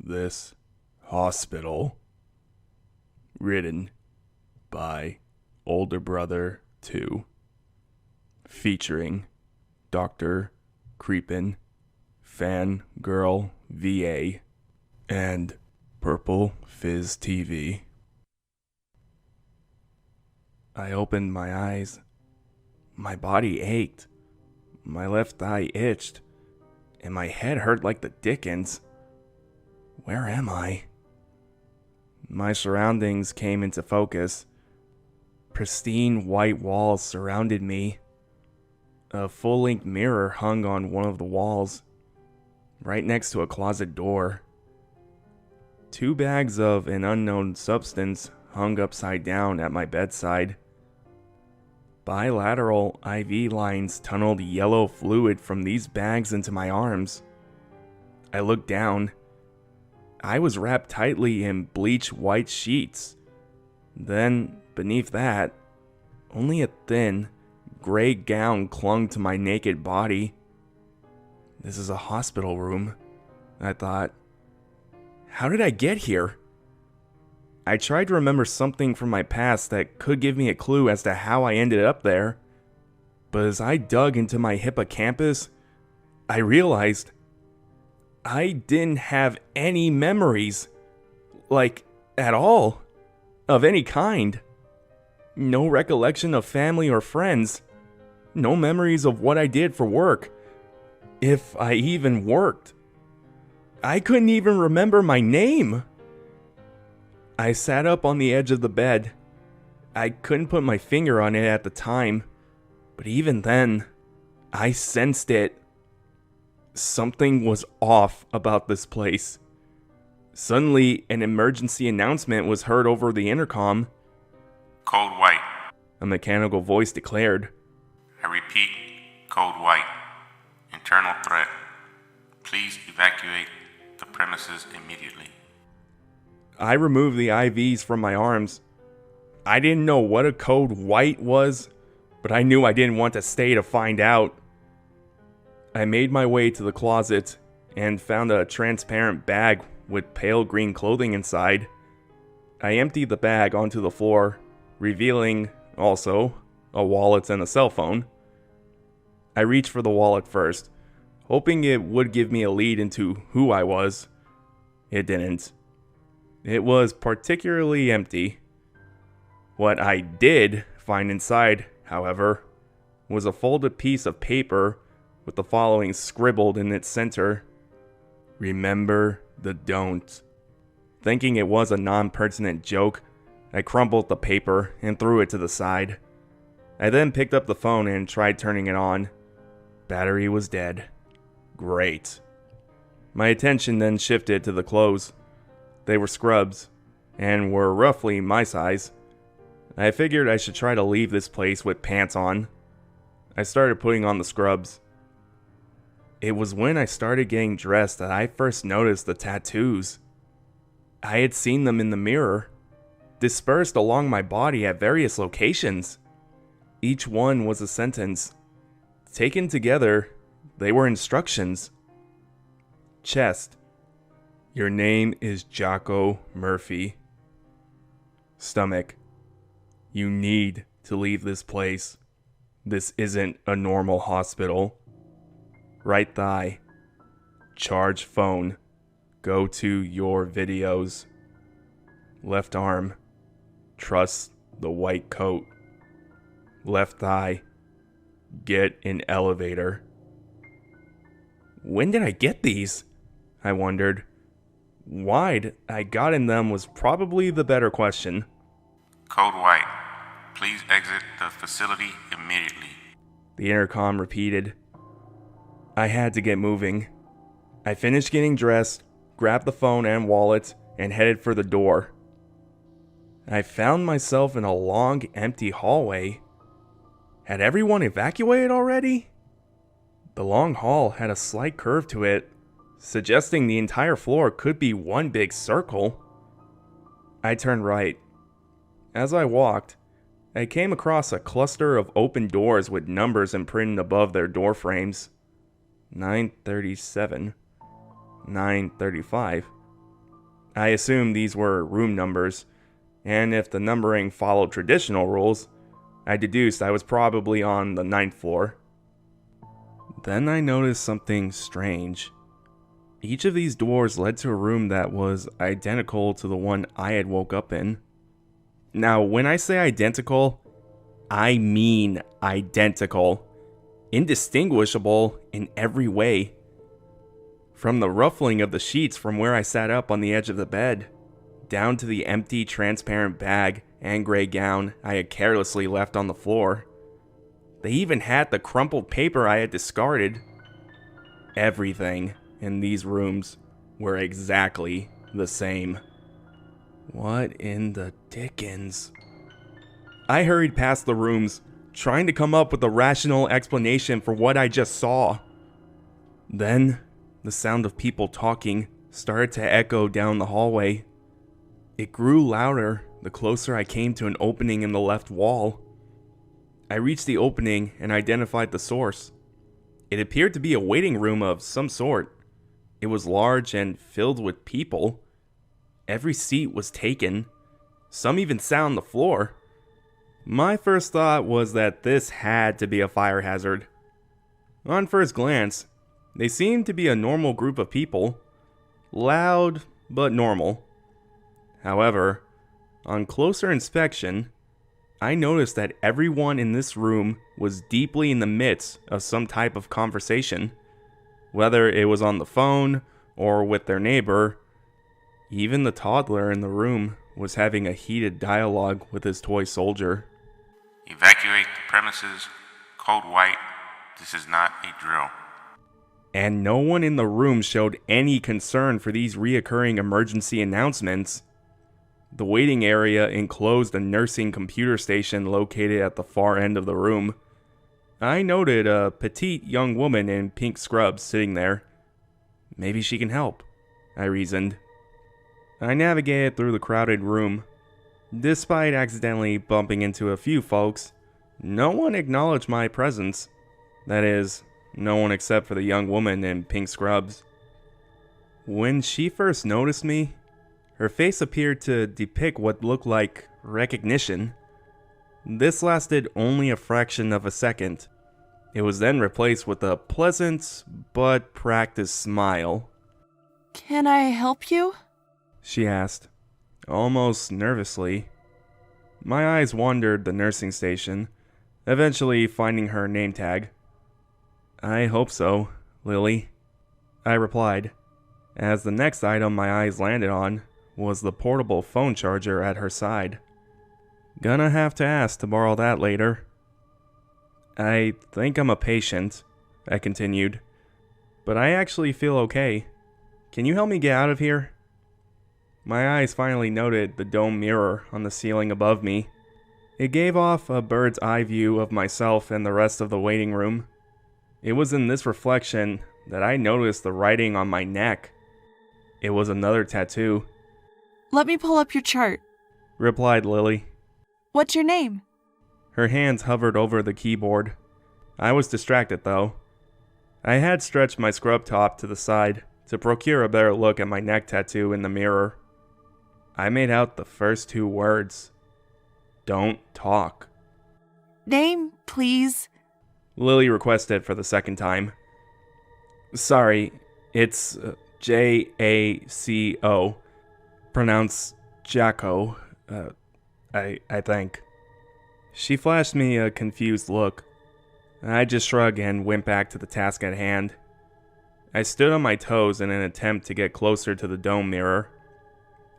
this hospital. Written by Older Brother 2. Featuring Dr. Creepen, Fangirl VA, and Purple Fizz TV. I opened my eyes. My body ached. My left eye itched. And my head hurt like the dickens. Where am I? My surroundings came into focus. Pristine white walls surrounded me. A full-length mirror hung on one of the walls, right next to a closet door. 2 bags of an unknown substance hung upside down at my bedside. Bilateral IV lines tunneled yellow fluid from these bags into my arms. I looked down. I was wrapped tightly in bleach white sheets. Then, beneath that, only a thin, gray gown clung to my naked body. This is a hospital room, I thought. How did I get here? I tried to remember something from my past that could give me a clue as to how I ended up there. But as I dug into my hippocampus, I realized I didn't have any memories, like, at all, of any kind. No recollection of family or friends. No memories of what I did for work, if I even worked. I couldn't even remember my name. I sat up on the edge of the bed. I couldn't put my finger on it at the time, but even then, I sensed it. Something was off about this place. Suddenly, an emergency announcement was heard over the intercom. Code white. A mechanical voice declared. I repeat, code white. Internal threat. Please evacuate the premises immediately. I removed the IVs from my arms. I didn't know what a code white was, but I knew I didn't want to stay to find out. I made my way to the closet and found a transparent bag with pale green clothing inside. I emptied the bag onto the floor, revealing, also, a wallet and a cell phone. I reached for the wallet first, hoping it would give me a lead into who I was. It didn't. It was particularly empty. What I did find inside, however, was a folded piece of paper with the following scribbled in its center. Remember the don't. Thinking it was a non-pertinent joke, I crumpled the paper and threw it to the side. I then picked up the phone and tried turning it on. Battery was dead. Great. My attention then shifted to the clothes. They were scrubs, and were roughly my size. I figured I should try to leave this place with pants on. I started putting on the scrubs. It was when I started getting dressed that I first noticed the tattoos. I had seen them in the mirror, dispersed along my body at various locations. Each one was a sentence. Taken together, they were instructions. Chest. Your name is Jocko Murphy. Stomach. You need to leave this place. This isn't a normal hospital. Right thigh. Charge phone. Go to your videos. Left arm. Trust the white coat. Left thigh. Get an elevator. When did I get these? I wondered. Why'd I got in them was probably the better question. Code white. Please exit the facility immediately. The intercom repeated. I had to get moving. I finished getting dressed, grabbed the phone and wallet, and headed for the door. I found myself in a long, empty hallway. Had everyone evacuated already? The long hall had a slight curve to it, suggesting the entire floor could be one big circle. I turned right. As I walked, I came across a cluster of open doors with numbers imprinted above their door frames. 937, 935, I assumed these were room numbers, and if the numbering followed traditional rules, I deduced I was probably on the 9th floor. Then I noticed something strange. Each of these doors led to a room that was identical to the one I had woke up in. Now, when I say identical, I mean identical. Indistinguishable in every way. From the ruffling of the sheets from where I sat up on the edge of the bed, down to the empty, transparent bag and gray gown I had carelessly left on the floor. They even had the crumpled paper I had discarded. Everything in these rooms were exactly the same. What in the dickens? I hurried past the rooms, trying to come up with a rational explanation for what I just saw. Then, the sound of people talking started to echo down the hallway. It grew louder the closer I came to an opening in the left wall. I reached the opening and identified the source. It appeared to be a waiting room of some sort. It was large and filled with people. Every seat was taken. Some even sat on the floor. My first thought was that this had to be a fire hazard. On first glance, they seemed to be a normal group of people. Loud, but normal. However, on closer inspection, I noticed that everyone in this room was deeply in the midst of some type of conversation. Whether it was on the phone or with their neighbor, even the toddler in the room was having a heated dialogue with his toy soldier. Evacuate the premises. Code white. This is not a drill. And no one in the room showed any concern for these reoccurring emergency announcements. The waiting area enclosed a nursing computer station located at the far end of the room. I noted a petite young woman in pink scrubs sitting there. Maybe she can help, I reasoned. I navigated through the crowded room. Despite accidentally bumping into a few folks, no one acknowledged my presence. That is, no one except for the young woman in pink scrubs. When she first noticed me, her face appeared to depict what looked like recognition. This lasted only a fraction of a second. It was then replaced with a pleasant but practiced smile. "Can I help you?" she asked, almost nervously. My eyes wandered the nursing station, eventually finding her name tag. "I hope so, Lily," I replied, as the next item my eyes landed on was the portable phone charger at her side. "Gonna have to ask to borrow that later." "I think I'm a patient," I continued, "but I actually feel okay. Can you help me get out of here?" My eyes finally noted the dome mirror on the ceiling above me. It gave off a bird's eye view of myself and the rest of the waiting room. It was in this reflection that I noticed the writing on my neck. It was another tattoo. "Let me pull up your chart. Replied Lily. What's your name?" Her hands hovered over the keyboard. I was distracted though. I had stretched my scrub top to the side to procure a better look at my neck tattoo in the mirror. I made out the first two words. "Don't talk." "Name, please." Lily requested for the second time. "Sorry, it's Jaco. Pronounce Jacko, I think." She flashed me a confused look. I just shrugged and went back to the task at hand. I stood on my toes in an attempt to get closer to the dome mirror.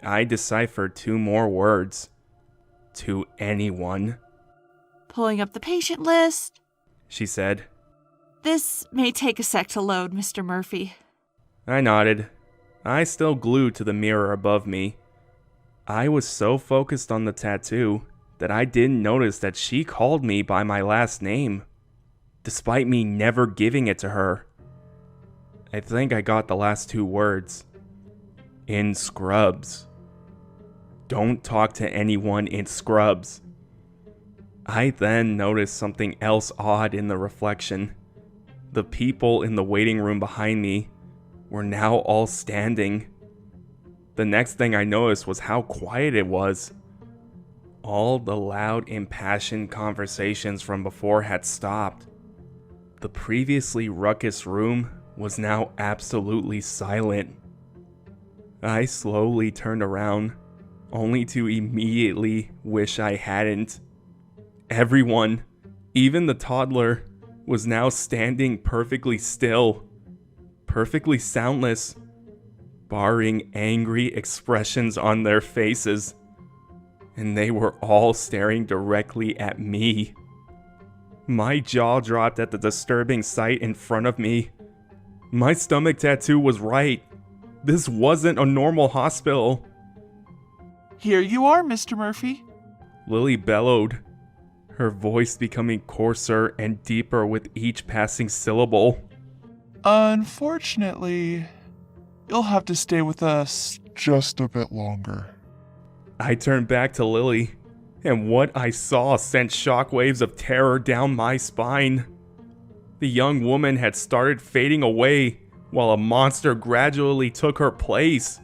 I deciphered two more words. To anyone. "Pulling up the patient list," she said. "This may take a sec to load, Mr. Murphy." I nodded, eyes still glued to the mirror above me. I was so focused on the tattoo that I didn't notice that she called me by my last name, despite me never giving it to her. I think I got the last two words. In scrubs. Don't talk to anyone in scrubs. I then noticed something else odd in the reflection. The people in the waiting room behind me were now all standing. The next thing I noticed was how quiet it was. All the loud, impassioned conversations from before had stopped. The previously ruckus room was now absolutely silent. I slowly turned around, only to immediately wish I hadn't. Everyone, even the toddler, was now standing perfectly still, perfectly soundless, barring angry expressions on their faces. And they were all staring directly at me. My jaw dropped at the disturbing sight in front of me. My stomach tattoo was right. This wasn't a normal hospital. Here you are, Mr. Murphy. Lily bellowed, her voice becoming coarser and deeper with each passing syllable. Unfortunately, you'll have to stay with us just a bit longer. I turned back to Lily, and what I saw sent shockwaves of terror down my spine. The young woman had started fading away while a monster gradually took her place.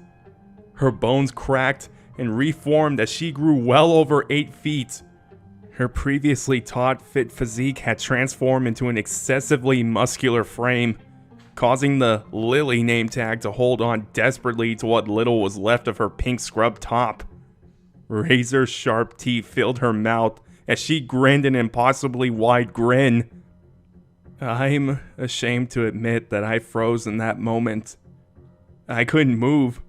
Her bones cracked and reformed as she grew well over 8 feet. Her previously taut, fit physique had transformed into an excessively muscular frame, causing the Lily name tag to hold on desperately to what little was left of her pink scrub top. Razor-sharp teeth filled her mouth as she grinned an impossibly wide grin. I'm ashamed to admit that I froze in that moment. I couldn't move.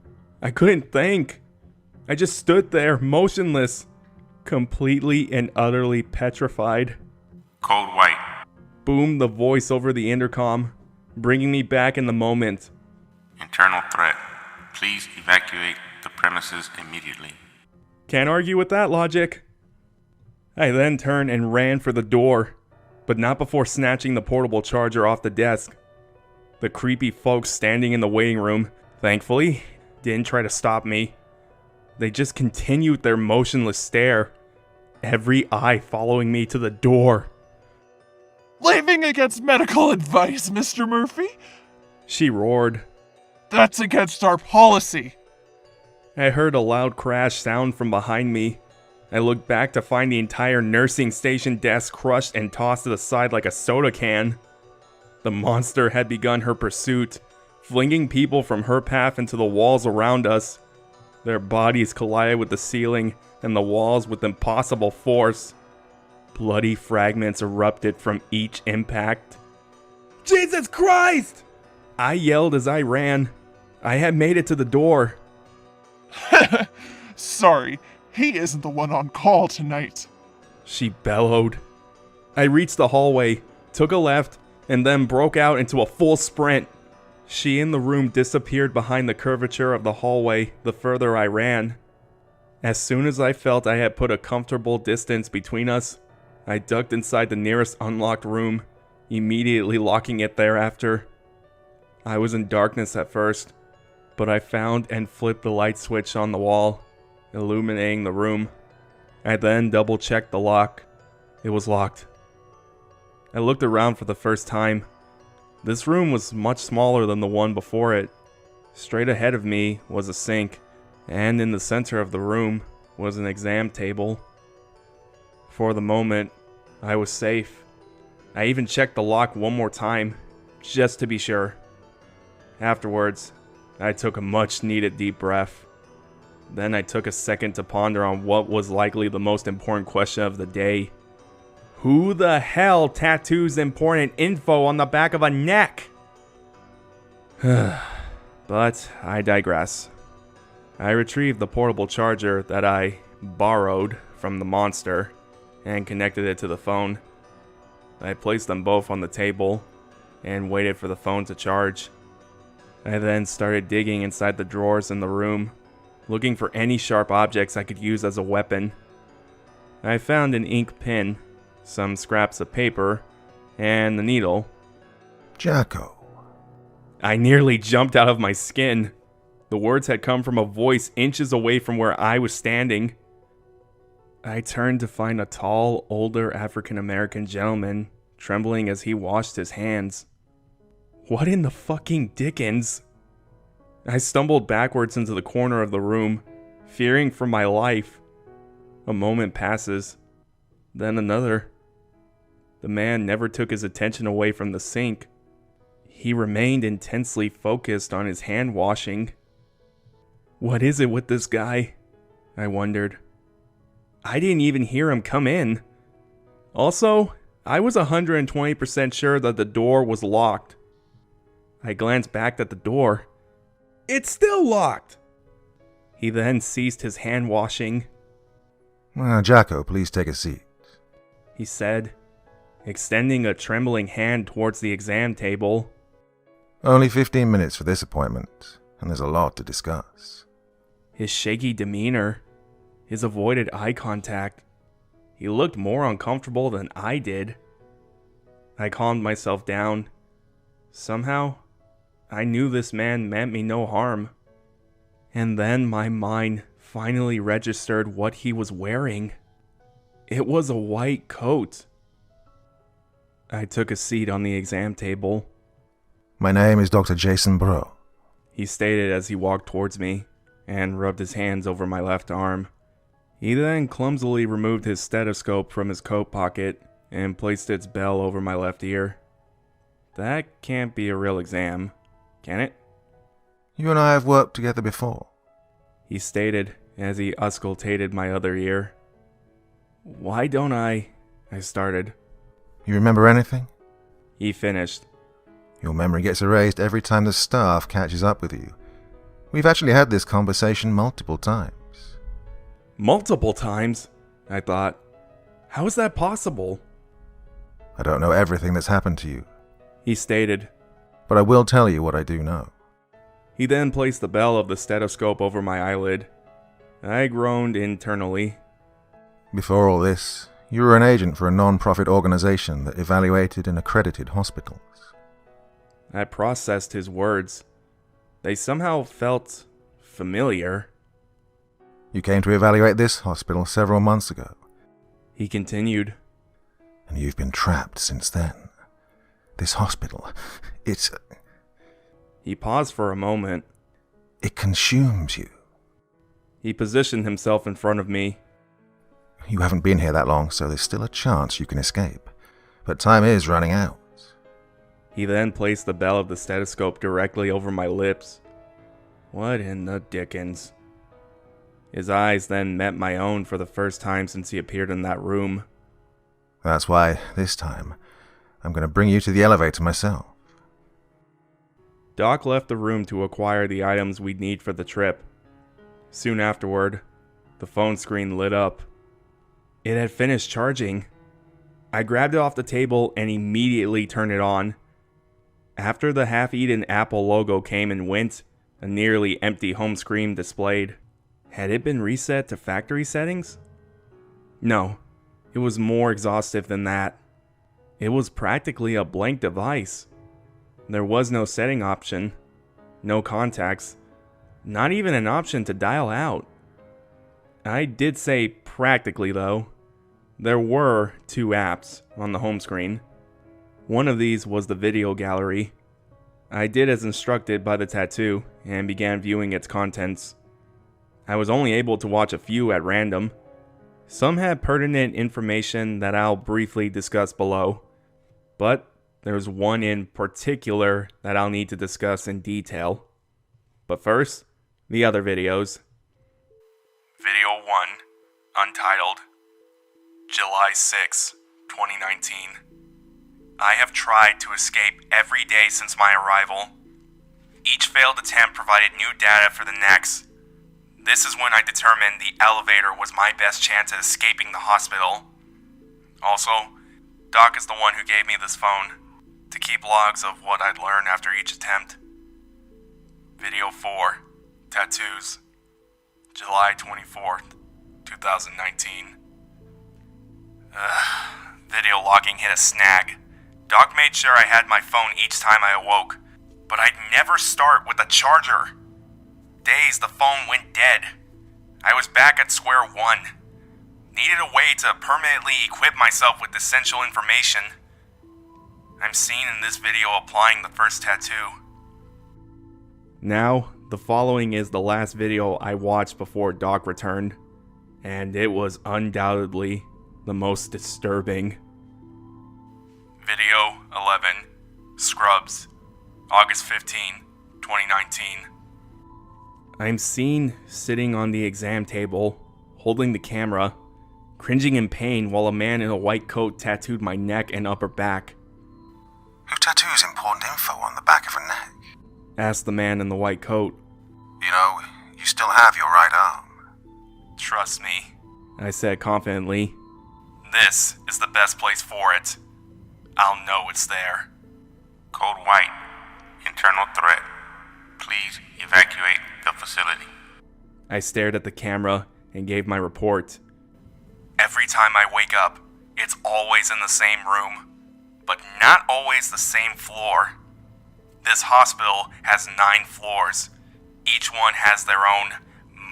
I couldn't think. I just stood there, motionless, completely and utterly petrified. Code white. Boomed the voice over the intercom, bringing me back in the moment. Internal threat. Please evacuate the premises immediately. Can't argue with that logic. I then turned and ran for the door, but not before snatching the portable charger off the desk. The creepy folks standing in the waiting room, thankfully, didn't try to stop me. They just continued their motionless stare, every eye following me to the door. Leaving against medical advice, Mr. Murphy? She roared. That's against our policy. I heard a loud crash sound from behind me. I looked back to find the entire nursing station desk crushed and tossed to the side like a soda can. The monster had begun her pursuit, flinging people from her path into the walls around us. Their bodies collided with the ceiling and the walls with impossible force. Bloody fragments erupted from each impact. Jesus Christ! I yelled as I ran. I had made it to the door. Sorry, he isn't the one on call tonight. She bellowed. I reached the hallway, took a left, and then broke out into a full sprint. She and the room disappeared behind the curvature of the hallway the further I ran. As soon as I felt I had put a comfortable distance between us, I ducked inside the nearest unlocked room, immediately locking it thereafter. I was in darkness at first, but I found and flipped the light switch on the wall, illuminating the room. I then double-checked the lock. It was locked. I looked around for the first time. This room was much smaller than the one before it. Straight ahead of me was a sink, and in the center of the room was an exam table. For the moment, I was safe. I even checked the lock one more time, just to be sure. Afterwards, I took a much-needed deep breath. Then I took a second to ponder on what was likely the most important question of the day. Who the hell tattoos important info on the back of a neck? But I digress. I retrieved the portable charger that I borrowed from the monster and connected it to the phone. I placed them both on the table and waited for the phone to charge. I then started digging inside the drawers in the room, looking for any sharp objects I could use as a weapon. I found an ink pen, some scraps of paper, and the needle. Jacko. I nearly jumped out of my skin. The words had come from a voice inches away from where I was standing. I turned to find a tall, older African-American gentleman trembling as he washed his hands. What in the fucking dickens? I stumbled backwards into the corner of the room, fearing for my life. A moment passes, then another. The man never took his attention away from the sink. He remained intensely focused on his hand washing. What is it with this guy? I wondered. I didn't even hear him come in. Also, I was 120% sure that the door was locked. I glanced back at the door. It's still locked! He then ceased his hand washing. Jacko, please take a seat. He said, extending a trembling hand towards the exam table. Only 15 minutes for this appointment, and there's a lot to discuss. His shaky demeanor, his avoided eye contact. He looked more uncomfortable than I did. I calmed myself down. Somehow, I knew this man meant me no harm. And then my mind finally registered what he was wearing. It was a white coat. I took a seat on the exam table. My name is Dr. Jason Bro. He stated as he walked towards me and rubbed his hands over my left arm. He then clumsily removed his stethoscope from his coat pocket and placed its bell over my left ear. That can't be a real exam, can it? You and I have worked together before. He stated as he auscultated my other ear. Why don't I started. You remember anything? He finished. Your memory gets erased every time the staff catches up with you. We've actually had this conversation multiple times. Multiple times? I thought. How is that possible? I don't know everything that's happened to you, He stated. but I will tell you what I do know. He then placed the bell of the stethoscope over my eyelid. I groaned internally. Before all this, you were an agent for a non-profit organization that evaluated and accredited hospitals. I processed his words. They somehow felt familiar. You came to evaluate this hospital several months ago, He continued. and you've been trapped since then. This hospital, He paused for a moment. it consumes you. He positioned himself in front of me. You haven't been here that long, so there's still a chance you can escape. But time is running out. He then placed the bell of the stethoscope directly over my lips. What in the dickens? His eyes then met my own for the first time since he appeared in that room. That's why, this time, I'm going to bring you to the elevator myself. Doc left the room to acquire the items we'd need for the trip. Soon afterward, the phone screen lit up. It had finished charging. I grabbed it off the table and immediately turned it on. After the half-eaten Apple logo came and went, a nearly empty home screen displayed. Had it been reset to factory settings? No, it was more exhaustive than that. It was practically a blank device. There was no setting option, no contacts, not even an option to dial out. I did say practically though. There were 2 apps on the home screen. One of these was the video gallery. I did as instructed by the tattoo and began viewing its contents. I was only able to watch a few at random. Some had pertinent information that I'll briefly discuss below, but there's one in particular that I'll need to discuss in detail. But first, the other videos. Video 1, untitled, July 6, 2019. I have tried to escape every day since my arrival. Each failed attempt provided new data for the next. This is when I determined the elevator was my best chance at escaping the hospital. Also, Doc is the one who gave me this phone to keep logs of what I'd learn after each attempt. Video 4, Tattoos, July 24th, 2019. Video logging hit a snag. Doc made sure I had my phone each time I awoke, but I'd never start with a charger. Days the phone went dead. I was back at square one. Needed a way to permanently equip myself with essential information. I'm seen in this video applying the first tattoo. Now, The following is the last video I watched before Doc returned, and it was undoubtedly the most disturbing. Video 11, Scrubs, August 15, 2019. I'm seen sitting on the exam table, holding the camera, cringing in pain while a man in a white coat tattooed my neck and upper back. Who tattoos important info on the back of a neck? Asked the man in the white coat. You know, you still have your right arm. Trust me, I said confidently. This is the best place for it. I'll know it's there. Code White, internal threat. Please evacuate the facility. I stared at the camera and gave my report. Every time I wake up, it's always in the same room, but not always the same floor. This hospital has 9 floors. Each one has their own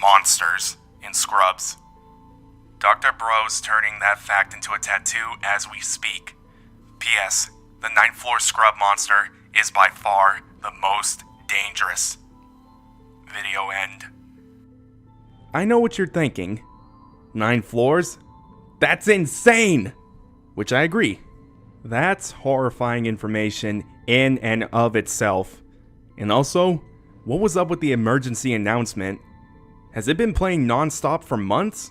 monsters in Scrubs. Dr. Bro's turning that fact into a tattoo as we speak. P.S. The 9th floor scrub monster is by far the most dangerous. Video end. I know what you're thinking. 9 floors? That's insane! Which I agree. That's horrifying information in and of itself. And also, what was up with the emergency announcement? Has it been playing non-stop for months?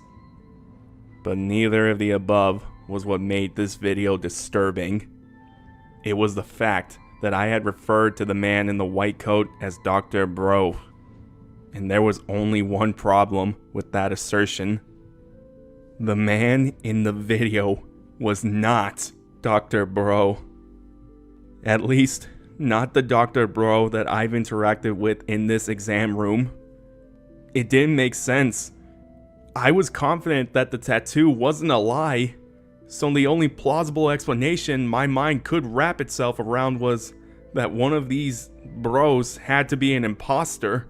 But neither of the above was what made this video disturbing. It was the fact that I had referred to the man in the white coat as Dr. Bro. And there was only one problem with that assertion. The man in the video was not Dr. Bro. At least, not the Dr. Bro that I've interacted with in this exam room. It didn't make sense. I was confident that the tattoo wasn't a lie, so the only plausible explanation my mind could wrap itself around was that one of these bros had to be an imposter.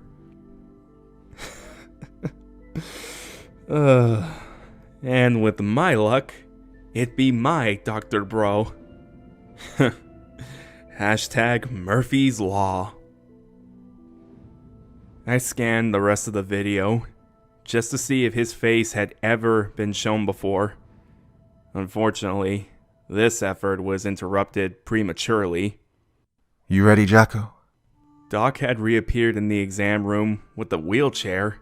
And with my luck, it'd be my Dr. Bro. Hashtag Murphy's Law. I scanned the rest of the video just to see if his face had ever been shown before. Unfortunately, this effort was interrupted prematurely. You ready, Jacko? Doc had reappeared in the exam room with a wheelchair.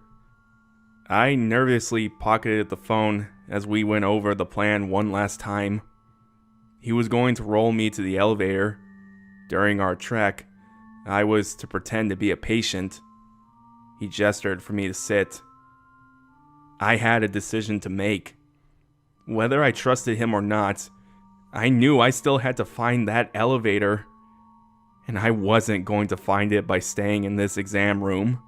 I nervously pocketed the phone as we went over the plan one last time. He was going to roll me to the elevator. During our trek, I was to pretend to be a patient. He gestured for me to sit. I had a decision to make. Whether I trusted him or not, I knew I still had to find that elevator. And I wasn't going to find it by staying in this exam room.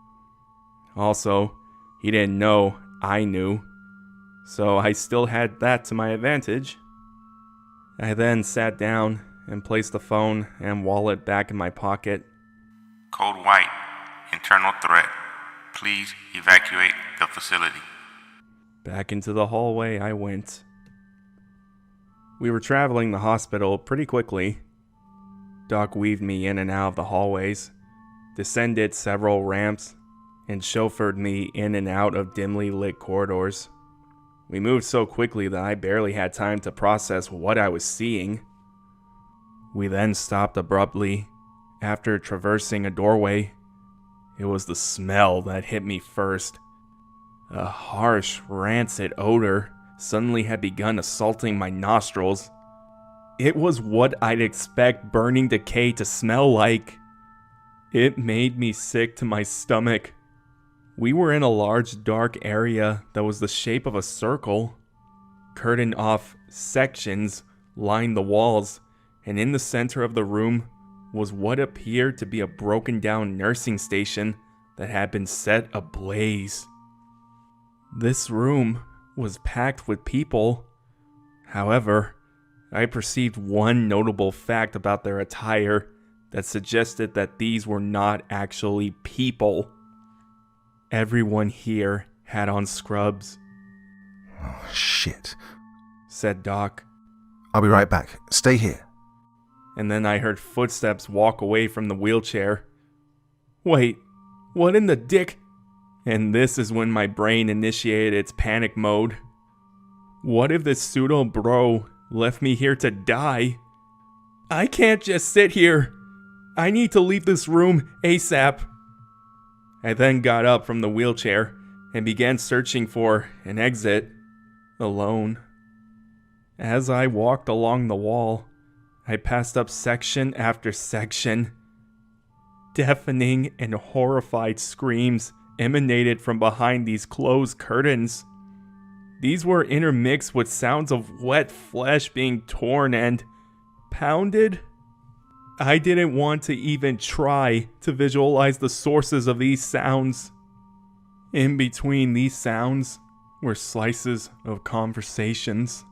Also, he didn't know I knew, so I still had that to my advantage. I then sat down and placed the phone and wallet back in my pocket. Code White, internal threat. Please evacuate the facility. Back into the hallway I went. We were traveling the hospital pretty quickly. Doc weaved me in and out of the hallways, descended several ramps, and chauffeured me in and out of dimly lit corridors. We moved so quickly that I barely had time to process what I was seeing. We then stopped abruptly after traversing a doorway. It was the smell that hit me first. A harsh, rancid odor suddenly had begun assaulting my nostrils. It was what I'd expect burning decay to smell like. It made me sick to my stomach. We were in a large dark area that was the shape of a circle. Curtained off sections lined the walls, and in the center of the room was what appeared to be a broken down nursing station that had been set ablaze. This room was packed with people. However, I perceived one notable fact about their attire that suggested that these were not actually people. Everyone here had on scrubs. Oh, shit, said Doc. I'll be right back. Stay here. And then I heard footsteps walk away from the wheelchair. Wait, What in the dick? And this is when my brain initiated its panic mode. What if this pseudo bro left me here to die? I can't just sit here. I need to leave this room ASAP. I then got up from the wheelchair and began searching for an exit, alone. As I walked along the wall, I passed up section after section. Deafening and horrified screams emanated from behind these closed curtains. These were intermixed with sounds of wet flesh being torn and pounded. I didn't want to even try to visualize the sources of these sounds. In between these sounds were slices of conversations.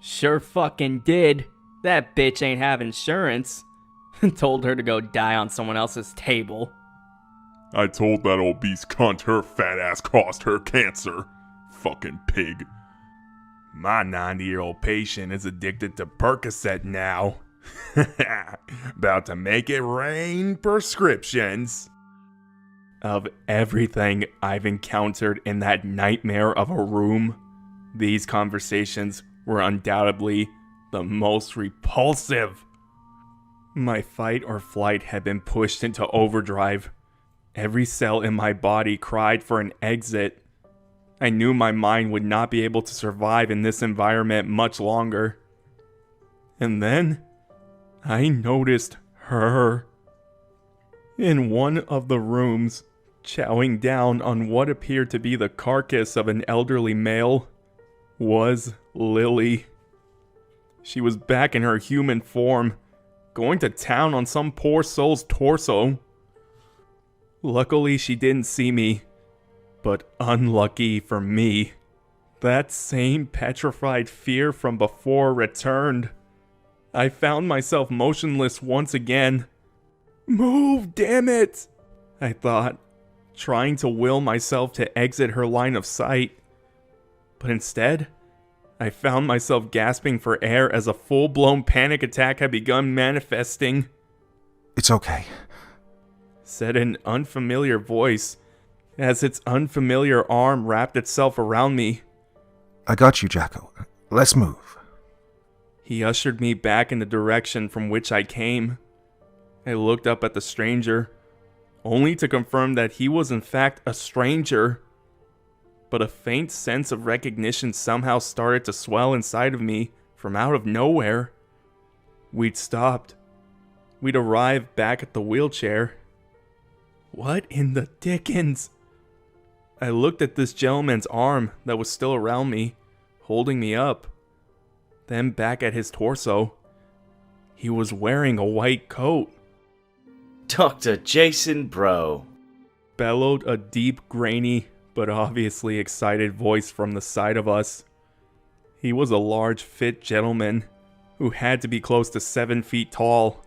Sure fucking did. That bitch ain't have insurance. Told her to go die on someone else's table. I told that obese cunt her fat ass caused her cancer. Fucking pig. My 90-year-old patient is addicted to Percocet now. About to make it rain prescriptions. Of everything I've encountered in that nightmare of a room, these conversations were undoubtedly the most repulsive. My fight or flight had been pushed into overdrive. Every cell in my body cried for an exit. I knew my mind would not be able to survive in this environment much longer. And then I noticed her. In one of the rooms, chowing down on what appeared to be the carcass of an elderly male, was Lily. She was back in her human form, going to town on some poor soul's torso. Luckily, she didn't see me, but unlucky for me, that same petrified fear from before returned. I found myself motionless once again. Move, damn it! I thought, trying to will myself to exit her line of sight. But instead, I found myself gasping for air as a full-blown panic attack had begun manifesting. It's okay. Said an unfamiliar voice, as its unfamiliar arm wrapped itself around me. I got you, Jacko. Let's move. He ushered me back in the direction from which I came. I looked up at the stranger, only to confirm that he was in fact a stranger. But a faint sense of recognition somehow started to swell inside of me from out of nowhere. We'd stopped. We'd arrived back at the wheelchair. What in the dickens? I looked at this gentleman's arm that was still around me, holding me up. Then back at his torso. He was wearing a white coat. Dr. Jason Bro. Bellowed a deep, grainy, but obviously excited voice from the side of us. He was a large, fit gentleman who had to be close to 7 feet tall.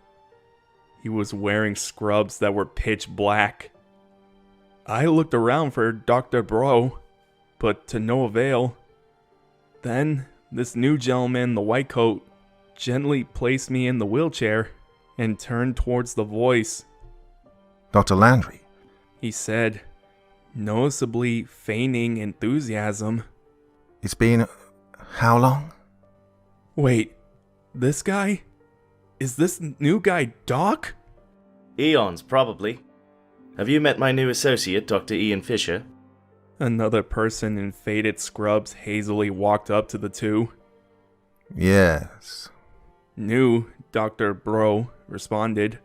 He was wearing scrubs that were pitch black. I looked around for Dr. Bro, but to no avail. Then, this new gentleman in the white coat gently placed me in the wheelchair and turned towards the voice. Dr. Landry. He said, noticeably feigning enthusiasm. It's been how long? Wait, this guy? Is this new guy Doc? Eons, probably. Have you met my new associate, Dr. Ian Fisher? Another person in faded scrubs hazily walked up to the two. Yes. New Dr. Bro responded.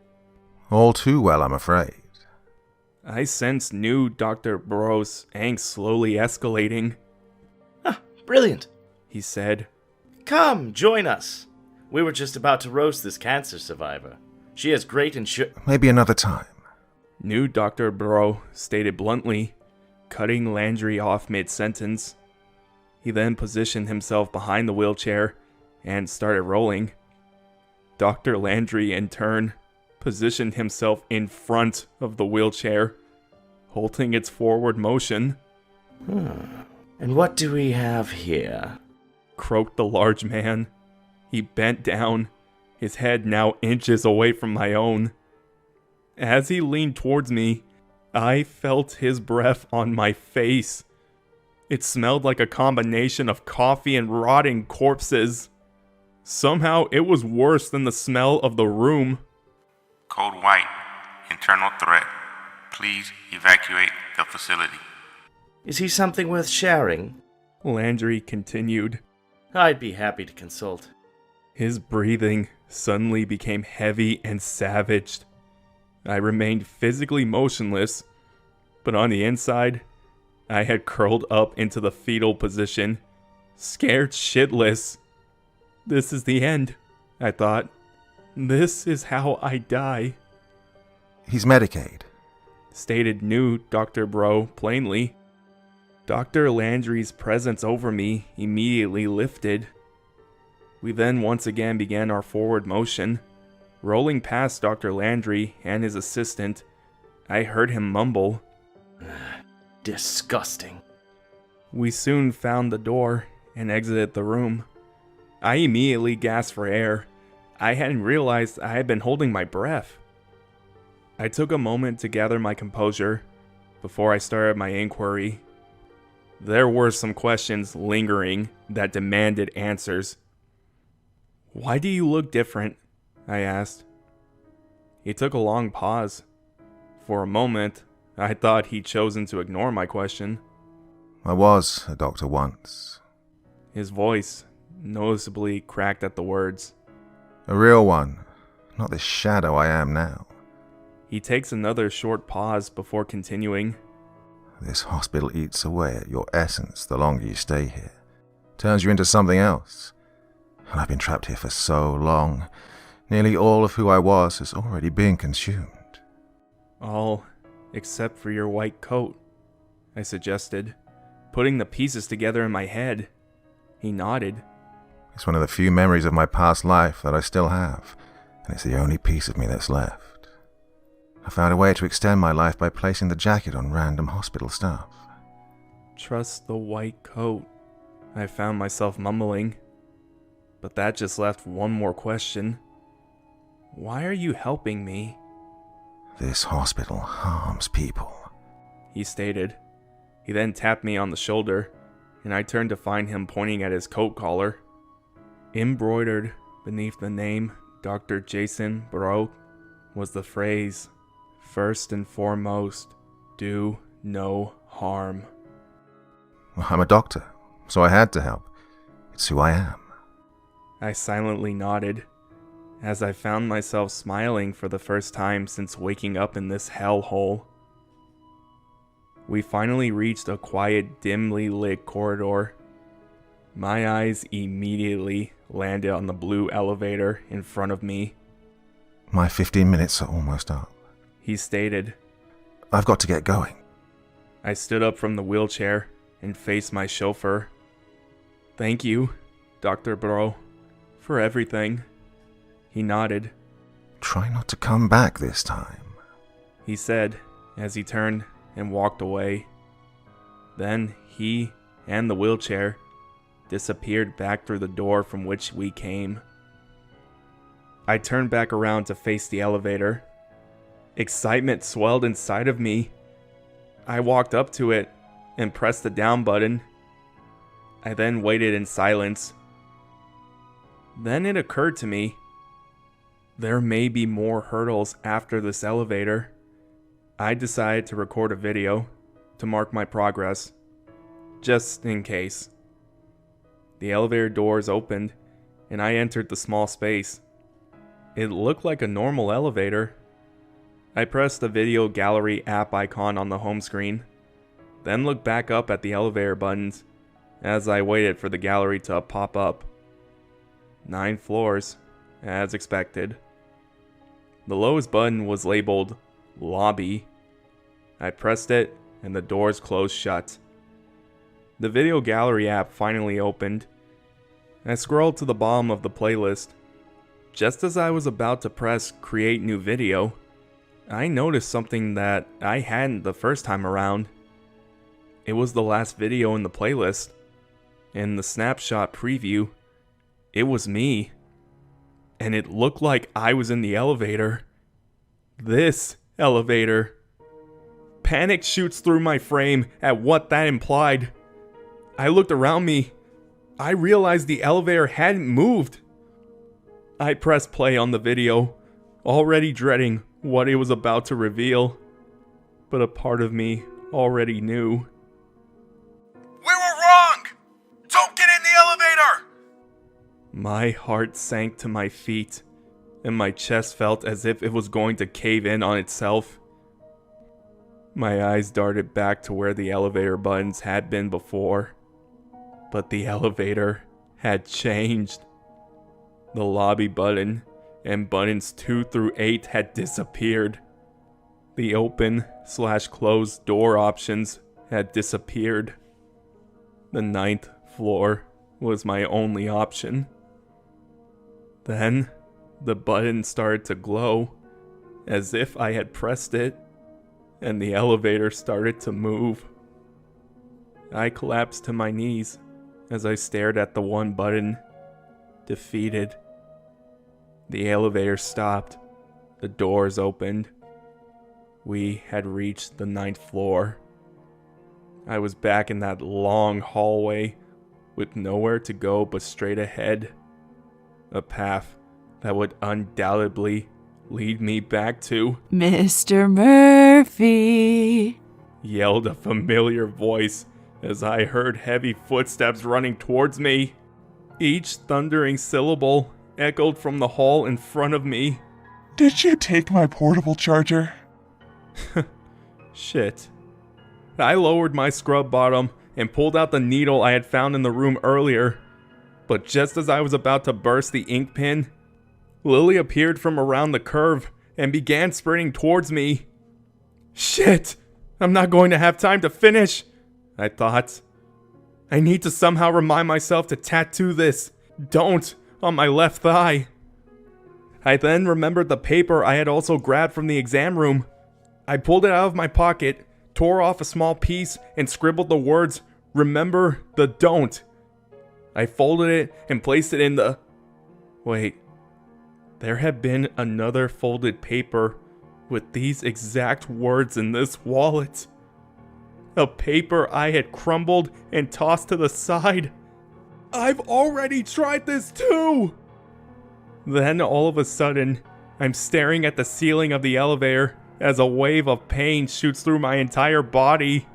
All too well, I'm afraid. I sensed new Dr. Bro's angst slowly escalating. Ah, brilliant. He said. Come, join us. We were just about to roast this cancer survivor. She has great Maybe another time. New Dr. Bro stated bluntly, cutting Landry off mid-sentence. He then positioned himself behind the wheelchair and started rolling. Dr. Landry, in turn, positioned himself in front of the wheelchair, halting its forward motion. And what do we have here? Croaked the large man. He bent down, his head now inches away from my own. As he leaned towards me, I felt his breath on my face. It smelled like a combination of coffee and rotting corpses. Somehow it was worse than the smell of the room. Code White, internal threat. Please evacuate the facility. Is he something worth sharing? Landry continued. I'd be happy to consult. His breathing suddenly became heavy and savaged. I remained physically motionless, but on the inside, I had curled up into the fetal position, scared shitless. This is the end, I thought. This is how I die, He's Medicaid. stated new Dr. Bro plainly. Dr. Landry's presence over me immediately lifted. We then once again began our forward motion. Rolling past Dr. Landry and his assistant, I heard him mumble. Disgusting. We soon found the door and exited the room. I immediately gasped for air. I hadn't realized I had been holding my breath. I took a moment to gather my composure before I started my inquiry. There were some questions lingering that demanded answers. "Why do you look different?" I asked. He took a long pause. For a moment, I thought he'd chosen to ignore my question. I was a doctor once. His voice noticeably cracked at the words. A real one, not the shadow I am now. He takes another short pause before continuing. This hospital eats away at your essence the longer you stay here. Turns you into something else. And I've been trapped here for so long. Nearly all of who I was has already been consumed. "All except for your white coat," I suggested, putting the pieces together in my head. He nodded. It's one of the few memories of my past life that I still have, and it's the only piece of me that's left. I found a way to extend my life by placing the jacket on random hospital staff. "Trust the white coat," I found myself mumbling. But that just left one more question. "Why are you helping me?" This hospital harms people. He stated. He then tapped me on the shoulder, and I turned to find him pointing at his coat collar. Embroidered beneath the name Dr. Jason Baroque was the phrase, "First and foremost, do no harm." I'm a doctor, so I had to help. It's who I am. I silently nodded, as I found myself smiling for the first time since waking up in this hellhole. We finally reached a quiet, dimly lit corridor. My eyes immediately landed on the blue elevator in front of me. My 15 minutes are almost up. He stated. I've got to get going. I stood up from the wheelchair and faced my chauffeur. "Thank you, Dr. Bro, for everything." He nodded. Try not to come back this time, he said as he turned and walked away. Then he and the wheelchair disappeared back through the door from which we came. I turned back around to face the elevator. Excitement swelled inside of me. I walked up to it and pressed the down button. I then waited in silence. Then it occurred to me, there may be more hurdles after this elevator. I decided to record a video to mark my progress, just in case. The elevator doors opened, and I entered the small space. It looked like a normal elevator. I pressed the video gallery app icon on the home screen, then looked back up at the elevator buttons as I waited for the gallery to pop up. 9 floors, as expected. The lowest button was labeled Lobby. I pressed it, and the doors closed shut. The video gallery app finally opened. I scrolled to the bottom of the playlist. Just as I was about to press Create New Video, I noticed something that I hadn't the first time around. It was the last video in the playlist. In the snapshot preview, it was me. And it looked like I was in the elevator. This elevator. Panic shoots through my frame at what that implied. I looked around me. I realized the elevator hadn't moved. I pressed play on the video, already dreading what it was about to reveal. But a part of me already knew. We were wrong! Don't get in the elevator! My heart sank to my feet, and my chest felt as if it was going to cave in on itself. My eyes darted back to where the elevator buttons had been before, but the elevator had changed. The lobby button and buttons 2 through 8 had disappeared. The open/closed door options had disappeared. The 9th floor was my only option. Then, the button started to glow, as if I had pressed it, and the elevator started to move. I collapsed to my knees as I stared at the one button, defeated. The elevator stopped. The doors opened. We had reached the 9th floor. I was back in that long hallway with nowhere to go but straight ahead. A path that would undoubtedly lead me back to Mr. Murphy. yelled a familiar voice as I heard heavy footsteps running towards me. Each thundering syllable echoed from the hall in front of me. Did you take my portable charger? Shit. I lowered my scrub bottom and pulled out the needle I had found in the room earlier. But just as I was about to burst the ink pen, Lily appeared from around the curve and began sprinting towards me. Shit! I'm not going to have time to finish, I thought. I need to somehow remind myself to tattoo this "Don't" on my left thigh. I then remembered the paper I had also grabbed from the exam room. I pulled it out of my pocket, tore off a small piece, and scribbled the words, "Remember the don't." I folded it and placed it in the... Wait. There had been another folded paper with these exact words in this wallet. A paper I had crumbled and tossed to the side. I've already tried this too! Then all of a sudden, I'm staring at the ceiling of the elevator as a wave of pain shoots through my entire body.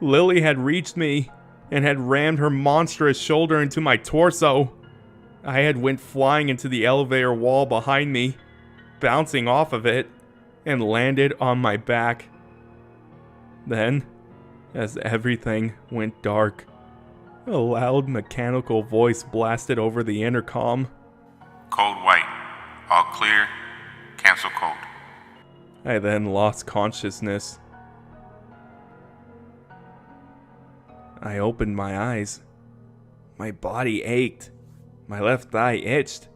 Lily had reached me and had rammed her monstrous shoulder into my torso. I had went flying into the elevator wall behind me, bouncing off of it, and landed on my back. Then, as everything went dark, a loud mechanical voice blasted over the intercom. Code white. All clear. Cancel code. I then lost consciousness. I opened my eyes. My body ached, my left thigh itched,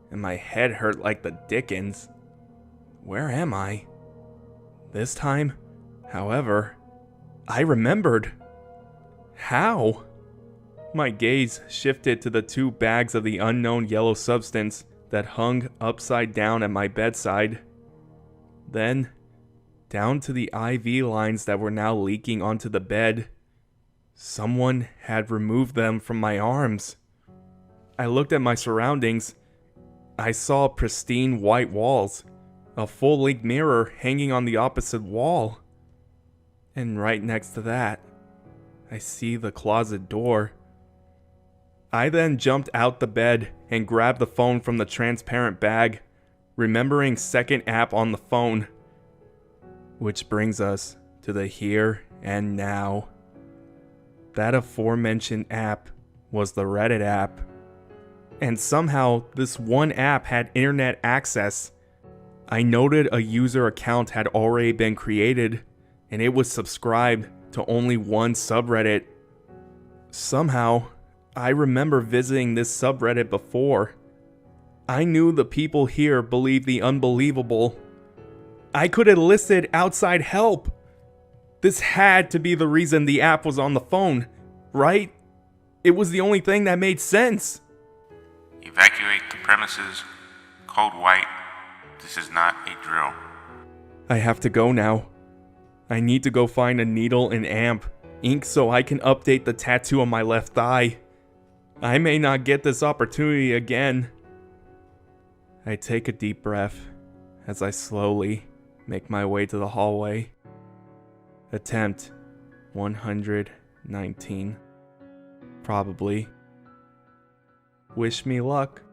and my head hurt like the dickens. Where am I? This time, however, I remembered. How? My gaze shifted to the 2 bags of the unknown yellow substance that hung upside down at my bedside. Then, down to the IV lines that were now leaking onto the bed. Someone had removed them from my arms. I looked at my surroundings. I saw pristine white walls, a full-length mirror hanging on the opposite wall. And right next to that, I see the closet door. I then jumped out the bed and grabbed the phone from the transparent bag, remembering second app on the phone. Which brings us to the here and now. That aforementioned app was the Reddit app. And somehow this one app had internet access. I noted a user account had already been created, and it was subscribed to only one subreddit. Somehow, I remember visiting this subreddit before. I knew the people here believed the unbelievable. I could enlist outside help. This had to be the reason the app was on the phone, right? It was the only thing that made sense. Evacuate the premises. Code white. This is not a drill. I have to go now. I need to go find a needle and amp, ink so I can update the tattoo on my left thigh. I may not get this opportunity again. I take a deep breath as I slowly make my way to the hallway. Attempt 119. Probably. Wish me luck.